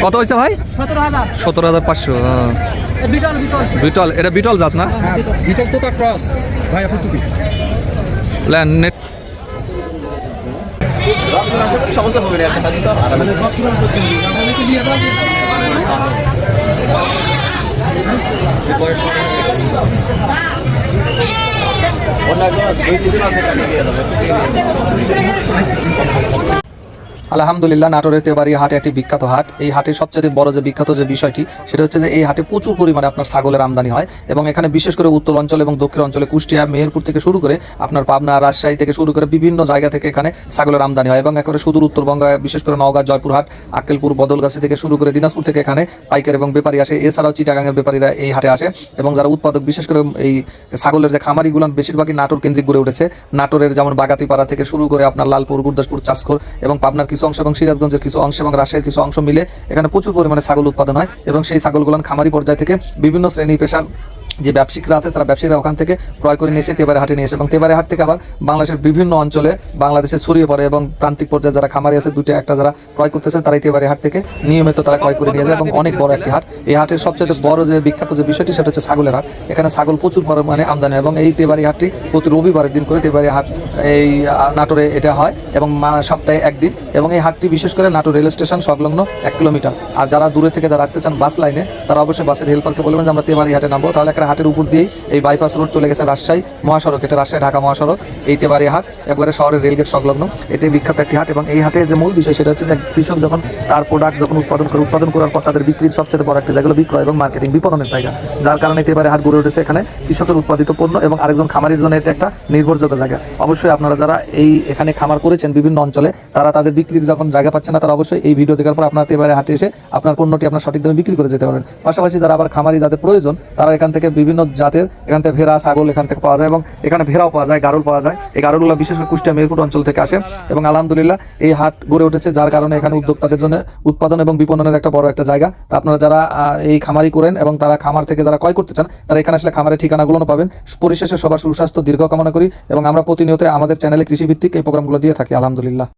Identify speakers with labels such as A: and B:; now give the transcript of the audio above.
A: কত হয়েছে ভাই? 17,500। বিটল, এটা বিটল জাত না?
B: বিটল তো তার ক্রস ভাই, আপনি টুপি
A: ল্যান্ড নেট।
C: সমস্যা হবে
A: আলহামদুলিল্লাহ, নাটোরের তেবাড়ি হাট একটি বিখ্যাত হাট। এই হাটের সবচেয়ে বড় যে বিখ্যাত যে বিষয়টি সেটা হচ্ছে যে এই হাটে প্রচুর পরিমাণে আপনার ছাগলের আমদানি হয় এবং এখানে বিশেষ করে উত্তর অঞ্চল এবং দক্ষিণ অঞ্চলে কুষ্টিয়া, মেহেরপুর থেকে শুরু করে আপনার পাবনা, রাজশাহী থেকে শুরু করে বিভিন্ন জায়গা থেকে এখানে ছাগলের আমদানি হয় এবং একেবারে সুদূর উত্তরবঙ্গ, বিশেষ করে নওগাঁ, জয়পুরহাট, আক্কেলপুর, বদলগাছি থেকে শুরু করে দিনাজপুর থেকে এখানে পাইকার এবং ব্যাপারী আসে। এছাড়াও চিটাগাংয়ের ব্যাপারীরা এই হাটে আসে এবং যারা উৎপাদক, বিশেষ করে এই ছাগলের যে খামারিগুলো বেশিরভাগই নাটোর কেন্দ্রিক গড়ে উঠেছে। নাটোরের যেমন বাগাতিপাড়া থেকে শুরু করে আপনার লালপুর, গুরদাসপুর, চাষখোর এবং পাবনার কিছু অংশ এবং সিরাজগঞ্জের কিছু অংশ এবং রাজশাহীর কিছু অংশ মিলে এখানে প্রচুর পরিমাণে ছাগল উৎপাদন হয় এবং সেই ছাগলগুলো খামারি পর্যায় থেকে বিভিন্ন শ্রেণী পেশার যে ব্যবসায়িকরা আছে তারা ব্যবসায়ীরা ওখান থেকে ক্রয় করে নিয়েছে তেবারে হাটে নিয়েছে এবং তেবারে হাট থেকে আবার বাংলাদেশের বিভিন্ন অঞ্চলে বাংলাদেশে ছড়িয়ে পড়ে এবং প্রান্তিক পর্যায়ে যারা খামারি আছে দুটো একটা যারা ক্রয় করতেছে তারাই তেবারে হাট থেকে নিয়মিত তারা ক্রয় করে নিয়ে যায় এবং অনেক বড় একটি হাট। এই হাটের সবচেয়ে বড় যে বিখ্যাত যে বিষয়টি সেটা হচ্ছে ছাগলের হাট। এখানে ছাগল প্রচুর পরিমাণে আমদানি এবং এই তেবারি হাটটি প্রতি রবিবারের দিন করে তেবারি হাট এই নাটোরে এটা হয় এবং সপ্তাহে একদিন এবং এই হাটটি বিশেষ করে নাটোর রেল স্টেশন সংলগ্ন 1 কিলোমিটার। আর যারা দূরে থেকে যারা আসতেছেন বাস লাইনে তারা অবশ্যই বাসের হেল্পারকে বলবেন যে আমরা তেবারি হাটে নামবো, তাহলে একটা হাটের উপর দিয়েই এই বাইপাস রোড চলে গেছে রাজশাহী মহাসড়ক, এটা রাজশাহী ঢাকা মহাসড়ক। এই তেবারি হাট একবারে শহরের রেলগেট সংলগ্ন, এটাই বিখ্যাত একটি হাট এবং এই হাটে যে মূল বিষয় সেটা হচ্ছে যে কৃষক যখন তার প্রোডাক্ট যখন উৎপাদন করার পর তাদের বিক্রির সবচেয়ে বড় একটা জায়গা বিক্রয় এবং মার্কেটিং বিপণনের জায়গা, যার কারণে তেবারি হাট গড়ে উঠেছে। এখানে কৃষকের উৎপাদিত পণ্য এবং আরেকজন খামারির জন্য এটা একটা নির্ভরযোগ্য জায়গা। অবশ্যই আপনারা যারা এই এখানে খামার করেছেন বিভিন্ন অঞ্চলে তারা তাদের বিক্রির যখন জায়গা পাচ্ছেন না তারা অবশ্যই এই ভিডিও দেখার পর আপনারা তেবারি হাটে এসে আপনার পণ্যটি আপনার সঠিক দামে বিক্রি করে যেতে পারেন। পাশাপাশি যারা আবার খামারি যাদের প্রয়োজন তারা এখান থেকে বিভিন্ন জাতের এখান থেকে ভেড়া, ছাগল এখান থেকে পাওয়া যায় এবং এখানে ভেড়াও পাওয়া যায়, গারল পাওয়া যায়। এই গারলগুলো বিশেষ করে কুষ্টিয়া, মেহেরপুর অঞ্চল থেকে আসে এবং আলহামদুলিল্লাহ এই হাট গড়ে উঠেছে যার কারণে এখানে উদ্যোক্তাদের জন্য উৎপাদন এবং বিপণনের একটা বড় একটা জায়গা। তা আপনারা যারা এই খামারি করেন এবং তারা খামার থেকে যারা ক্রয় করতে চান তারা এখানে আসলে খামারের ঠিকানাগুলো পাবেন। পরিশেষে সবার সুস্বাস্থ্য দীর্ঘ কামনা করি এবং আমরা প্রতিনিয়ত আমাদের চ্যানেলে কৃষিভিত্তিক এই প্রোগ্রামগুলো দিয়ে থাকি আলহামদুলিল্লাহ।